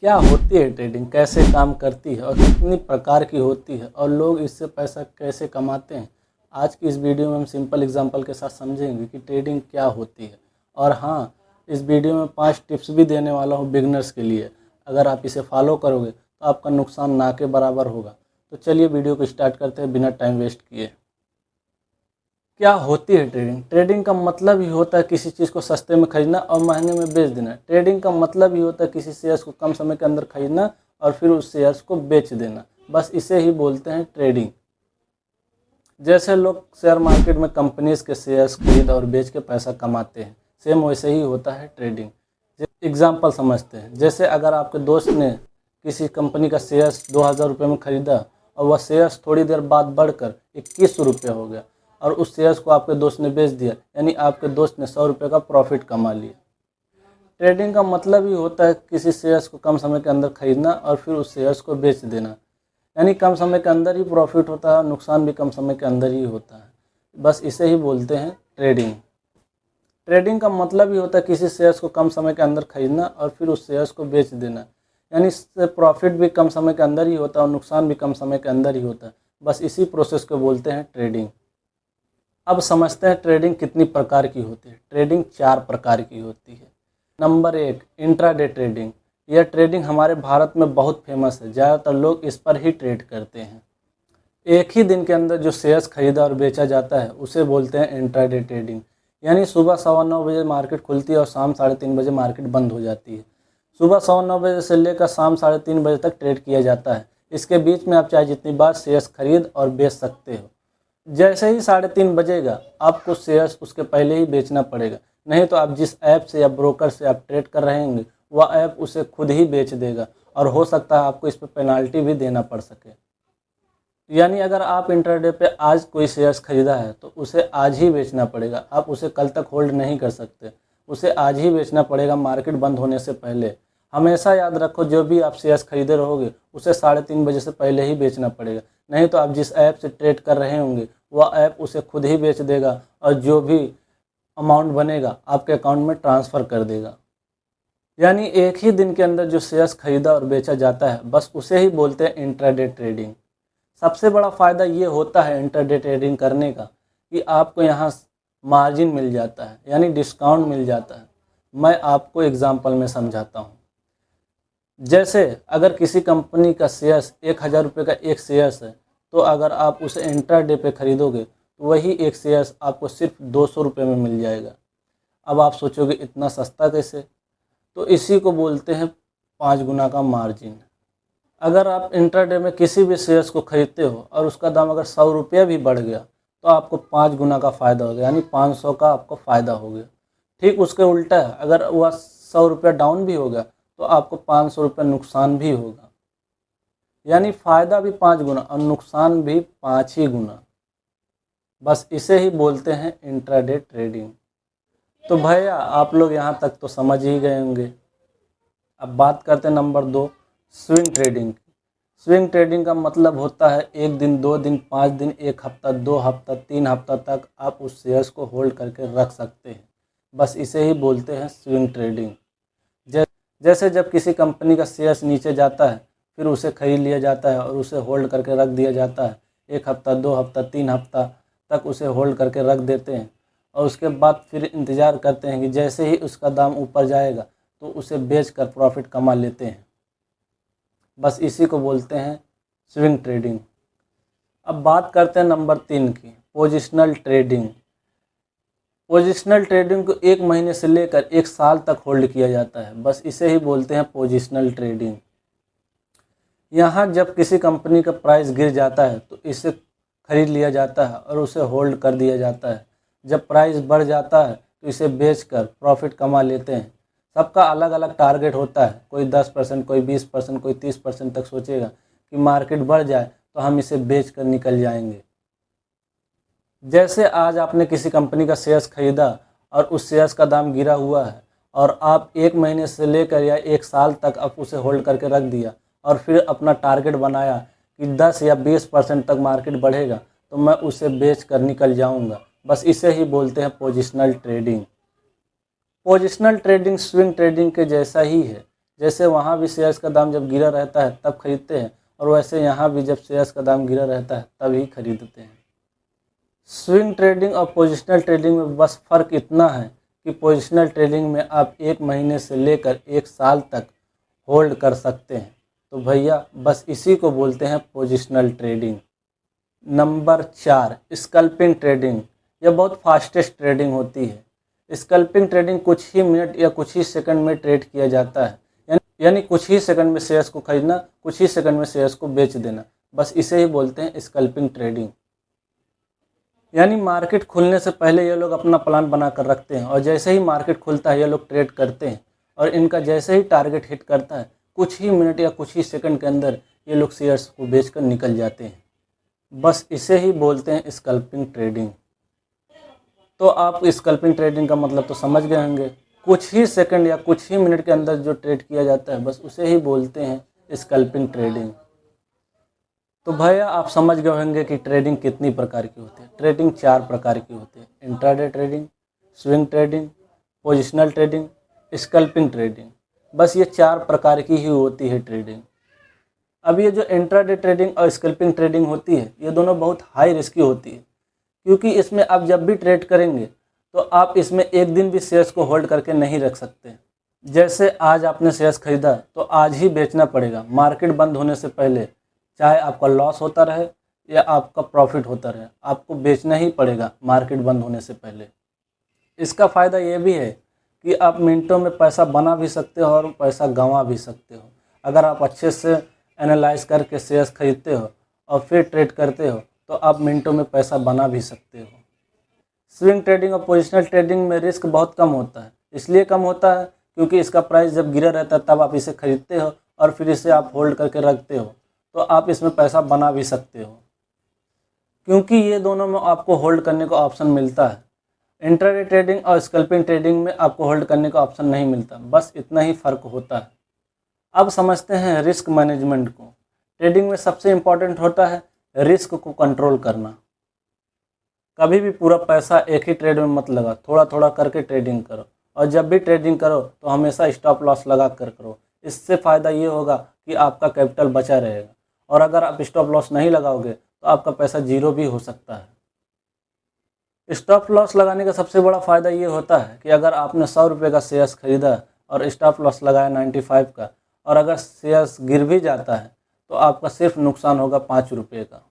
क्या होती है ट्रेडिंग, कैसे काम करती है और कितनी प्रकार की होती है और लोग इससे पैसा कैसे कमाते हैं। आज की इस वीडियो में हम सिंपल एग्जांपल के साथ समझेंगे कि ट्रेडिंग क्या होती है। और हाँ, इस वीडियो में 5 टिप्स भी देने वाला हूँ बिगनर्स के लिए। अगर आप इसे फॉलो करोगे तो आपका नुकसान ना के बराबर होगा। तो चलिए वीडियो को स्टार्ट करते हैं बिना टाइम वेस्ट किए। क्या होती है ट्रेडिंग? ट्रेडिंग का मतलब ही होता है किसी चीज़ को सस्ते में खरीदना और महंगे में बेच देना। ट्रेडिंग का मतलब ही होता है किसी शेयर्स को कम समय के अंदर खरीदना और फिर उस शेयर्स को बेच देना। बस इसे ही बोलते हैं ट्रेडिंग। जैसे लोग शेयर मार्केट में कंपनीज के शेयर्स खरीद और बेच के पैसा कमाते हैं, सेम वैसे ही होता है ट्रेडिंग। एग्जाम्पल समझते हैं। जैसे अगर आपके दोस्त ने किसी कंपनी का शेयर्स 2000 रुपये में ख़रीदा और वह शेयर्स थोड़ी देर बाद बढ़कर 2100 रुपये हो गया और उस शेयर्स को आपके दोस्त ने बेच दिया, यानी आपके दोस्त ने 100 रुपये का प्रॉफिट कमा लिया। ट्रेडिंग का मतलब ही होता है किसी शेयर्स को कम समय के अंदर खरीदना और फिर उस शेयर्स को बेच देना, यानी कम समय के अंदर ही प्रॉफिट होता है और नुकसान भी कम समय के अंदर ही होता है। बस इसे ही बोलते हैं ट्रेडिंग। ट्रेडिंग का मतलब ही होता है किसी शेयर्स को कम समय के अंदर खरीदना और फिर उस शेयर्स को बेच देना, यानी इससे प्रॉफिट भी कम समय के अंदर ही होता है और नुकसान भी कम समय के अंदर ही होता है। बस इसी प्रोसेस को बोलते हैं ट्रेडिंग। अब समझते हैं ट्रेडिंग कितनी प्रकार की होती है। ट्रेडिंग 4 प्रकार की होती है। Number 1, intraday trading. यह ट्रेडिंग हमारे भारत में बहुत फेमस है, ज़्यादातर लोग इस पर ही ट्रेड करते हैं। एक ही दिन के अंदर जो शेयर्स खरीदा और बेचा जाता है उसे बोलते हैं इंट्राडे ट्रेडिंग, यानी सुबह 9:15 बजे मार्केट खुलती है और शाम 3:30 बजे मार्केट बंद हो जाती है। सुबह 9:15 बजे से लेकर शाम 3:30 बजे तक ट्रेड किया जाता है। इसके बीच में आप चाहे जितनी बार शेयर्स खरीद और बेच सकते हो। जैसे ही 3:30 बजेगा आपको शेयर्स उसके पहले ही बेचना पड़ेगा, नहीं तो आप जिस ऐप से या ब्रोकर से आप ट्रेड कर रहे होंगे वह ऐप उसे खुद ही बेच देगा और हो सकता है आपको इस पर पेनाल्टी भी देना पड़ सके। यानी अगर आप इंट्राडे पे आज कोई शेयर्स खरीदा है तो उसे आज ही बेचना पड़ेगा, आप उसे कल तक होल्ड नहीं कर सकते, उसे आज ही बेचना पड़ेगा मार्केट बंद होने से पहले। हमेशा याद रखो, जो भी आप शेयर्स खरीदे रहोगे उसे 3:30 बजे से पहले ही बेचना पड़ेगा, नहीं तो आप जिस ऐप से ट्रेड कर रहे होंगे वह ऐप उसे खुद ही बेच देगा और जो भी अमाउंट बनेगा आपके अकाउंट में ट्रांसफ़र कर देगा। यानी एक ही दिन के अंदर जो शेयर्स खरीदा और बेचा जाता है बस उसे ही बोलते हैं इंट्राडे ट्रेडिंग। सबसे बड़ा फ़ायदा ये होता है इंट्राडे ट्रेडिंग करने का कि आपको यहाँ मार्जिन मिल जाता है, यानी डिस्काउंट मिल जाता है। मैं आपको एग्जांपल में समझाता हूँ। जैसे अगर किसी कंपनी का शेयर्स 1000 रुपये का एक शेयर्स है, तो अगर आप उसे इंट्राडे पे ख़रीदोगे तो वही एक शेयर्स आपको सिर्फ 200 रुपये में मिल जाएगा। अब आप सोचोगे इतना सस्ता कैसे? तो इसी को बोलते हैं 5 गुना का मार्जिन। अगर आप इंट्राडे में किसी भी शेयर्स को खरीदते हो और उसका दाम अगर 100 रुपये भी बढ़ गया तो आपको 5 गुना का फ़ायदा हो गया, यानी 500 का आपको फ़ायदा हो गया। ठीक उसके उल्टा है, अगर वह 100 रुपये डाउन भी हो गया तो आपको 500 रुपये नुकसान भी होगा, यानी फ़ायदा भी 5 गुना और नुकसान भी 5 ही गुना। बस इसे ही बोलते हैं इंट्राडे ट्रेडिंग। तो भैया आप लोग यहाँ तक तो समझ ही गए होंगे। अब बात करते हैं number 2, swing trading. Swing trading का मतलब होता है 1 दिन, 2 दिन, 5 दिन, 1 हफ्ता, 2 हफ्ता, 3 हफ्ता तक आप उस शेयर्स को होल्ड करके रख सकते हैं। बस इसे ही बोलते हैं स्विंग ट्रेडिंग। जैसे जब किसी कंपनी का शेयर्स नीचे जाता है फिर उसे खरीद लिया जाता है और उसे होल्ड करके रख दिया जाता है। 1 हफ्ता, 2 हफ्ता, 3 हफ्ता तक उसे होल्ड करके रख देते हैं और उसके बाद फिर इंतज़ार करते हैं कि जैसे ही उसका दाम ऊपर जाएगा तो उसे बेचकर प्रॉफिट कमा लेते हैं। बस इसी को बोलते हैं स्विंग ट्रेडिंग। अब बात करते हैं नंबर 3 की, पोजिशनल ट्रेडिंग। पोजिशनल ट्रेडिंग को 1 महीने से लेकर 1 साल तक होल्ड किया जाता है। बस इसे ही बोलते हैं पोजिशनल ट्रेडिंग। यहाँ जब किसी कंपनी का प्राइस गिर जाता है तो इसे खरीद लिया जाता है और उसे होल्ड कर दिया जाता है। जब प्राइस बढ़ जाता है तो इसे बेचकर प्रॉफिट कमा लेते हैं। सबका अलग अलग टारगेट होता है, कोई 10%, कोई 20%, कोई 30% तक सोचेगा कि मार्केट बढ़ जाए तो हम इसे बेच कर निकल जाएंगे। जैसे आज आपने किसी कंपनी का शेयर्स खरीदा और उस शेयर्स का दाम गिरा हुआ है और आप 1 महीने से लेकर या 1 साल तक आप उसे होल्ड करके रख दिया और फिर अपना टारगेट बनाया कि 10 या 20% तक मार्केट बढ़ेगा तो मैं उसे बेच कर निकल जाऊंगा। बस इसे ही बोलते हैं positional trading. Positional trading swing trading के जैसा ही है, जैसे वहाँ भी शेयर्स का दाम जब गिरा रहता है तब खरीदते हैं, और वैसे यहाँ भी जब शेयर्स का दाम गिरा रहता है तभी खरीदते हैं। स्विंग ट्रेडिंग और पोजिशनल ट्रेडिंग में बस फ़र्क इतना है कि पोजिशनल ट्रेडिंग में आप 1 महीने से लेकर 1 साल तक होल्ड कर सकते हैं। तो भैया बस इसी को बोलते हैं positional trading. Number 4, sculpting trading. यह बहुत फास्टेस्ट ट्रेडिंग होती है। स्कल्पिंग ट्रेडिंग कुछ ही मिनट या कुछ ही सेकंड में ट्रेड किया जाता है, यानी कुछ ही सेकंड में शेयर्स को खरीदना, कुछ ही सेकंड में शेयर्स को बेच देना, बस इसे ही बोलते हैं स्कल्पिंग ट्रेडिंग। यानी मार्केट खुलने से पहले ये लोग अपना प्लान बना कर रखते हैं, और जैसे ही मार्केट खुलता है ये लोग ट्रेड करते हैं, और इनका जैसे ही टारगेट हिट करता है कुछ ही मिनट या कुछ ही सेकंड के अंदर ये लोग शेयर्स को बेचकर निकल जाते हैं। बस इसे ही बोलते हैं स्कल्पिंग ट्रेडिंग। तो आप स्कल्पिंग ट्रेडिंग का मतलब तो समझ गए होंगे। कुछ ही सेकंड या कुछ ही मिनट के अंदर जो ट्रेड किया जाता है बस उसे ही बोलते हैं स्कल्पिंग ट्रेडिंग। तो भैया आप समझ गए होंगे कि ट्रेडिंग कितनी प्रकार की होती है। ट्रेडिंग 4 प्रकार की होती है: intraday trading, swing trading, positional trading, sculpting trading. बस ये 4 प्रकार की ही होती है ट्रेडिंग। अब ये जो इंट्राडे ट्रेडिंग और स्कल्पिंग ट्रेडिंग होती है ये दोनों बहुत हाई रिस्की होती है, क्योंकि इसमें आप जब भी ट्रेड करेंगे तो आप इसमें एक दिन भी शेयर्स को होल्ड करके नहीं रख सकते। जैसे आज आपने शेयर्स खरीदा तो आज ही बेचना पड़ेगा मार्केट बंद होने से पहले, चाहे आपका लॉस होता रहे या आपका प्रॉफिट होता रहे, आपको बेचना ही पड़ेगा मार्केट बंद होने से पहले। इसका फ़ायदा ये भी है कि आप मिनटों में पैसा बना भी सकते हो और पैसा गंवा भी सकते हो। अगर आप अच्छे से एनालाइज करके शेयर्स खरीदते हो और फिर ट्रेड करते हो तो आप मिनटों में पैसा बना भी सकते हो। स्विंग ट्रेडिंग और पोजिशनल ट्रेडिंग में रिस्क बहुत कम होता है। इसलिए कम होता है क्योंकि इसका प्राइस जब गिरा रहता है तब आप इसे खरीदते हो और फिर इसे आप होल्ड करके रखते हो, तो आप इसमें पैसा बना भी सकते हो, क्योंकि ये दोनों में आपको होल्ड करने का ऑप्शन मिलता है। इंट्राडे ट्रेडिंग और स्कल्पिंग ट्रेडिंग में आपको होल्ड करने का ऑप्शन नहीं मिलता, बस इतना ही फ़र्क होता है। अब समझते हैं रिस्क मैनेजमेंट को। ट्रेडिंग में सबसे इम्पॉर्टेंट होता है रिस्क को कंट्रोल करना। कभी भी पूरा पैसा एक ही ट्रेड में मत लगा, थोड़ा थोड़ा करके ट्रेडिंग करो, और जब भी ट्रेडिंग करो तो हमेशा स्टॉप लॉस लगा कर करो। इससे फ़ायदा ये होगा कि आपका कैपिटल बचा रहेगा, और अगर आप स्टॉप लॉस नहीं लगाओगे तो आपका पैसा जीरो भी हो सकता है। स्टॉप लॉस लगाने का सबसे बड़ा फ़ायदा ये होता है कि अगर आपने 100 रुपये का शेयर्स खरीदा और स्टॉप लॉस लगाया 95 का, और अगर शेयर्स गिर भी जाता है तो आपका सिर्फ नुकसान होगा 5 रुपये का।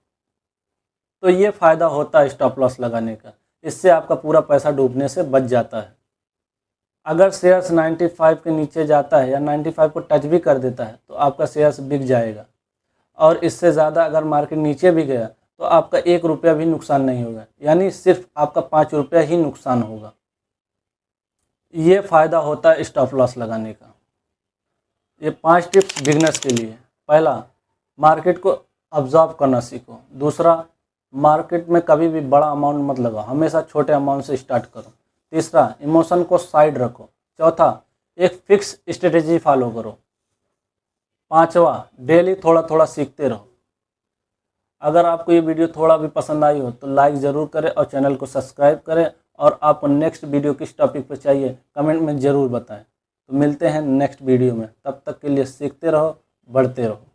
तो ये फ़ायदा होता है स्टॉप लॉस लगाने का, इससे आपका पूरा पैसा डूबने से बच जाता है। अगर शेयर्स 95 के नीचे जाता है या 95 को टच भी कर देता है तो आपका शेयर्स बिक जाएगा, और इससे ज़्यादा अगर मार्केट नीचे भी गया तो आपका 1 रुपया भी नुकसान नहीं होगा, यानी सिर्फ आपका 5 रुपया ही नुकसान होगा। ये फ़ायदा होता है स्टॉप लॉस लगाने का। ये 5 टिप्स बिगनर्स के लिए। पहला, मार्केट को ऑब्जर्व करना सीखो। दूसरा, मार्केट में कभी भी बड़ा अमाउंट मत लगाओ, हमेशा छोटे अमाउंट से स्टार्ट करो। तीसरा, इमोशन को साइड रखो। चौथा, एक फिक्स स्ट्रेटेजी फॉलो करो। पांचवा, डेली थोड़ा थोड़ा सीखते रहो। अगर आपको ये वीडियो थोड़ा भी पसंद आई हो तो लाइक ज़रूर करें और चैनल को सब्सक्राइब करें, और आपको नेक्स्ट वीडियो किस टॉपिक पर चाहिए कमेंट में ज़रूर बताएं। तो मिलते हैं नेक्स्ट वीडियो में, तब तक के लिए सीखते रहो, बढ़ते रहो।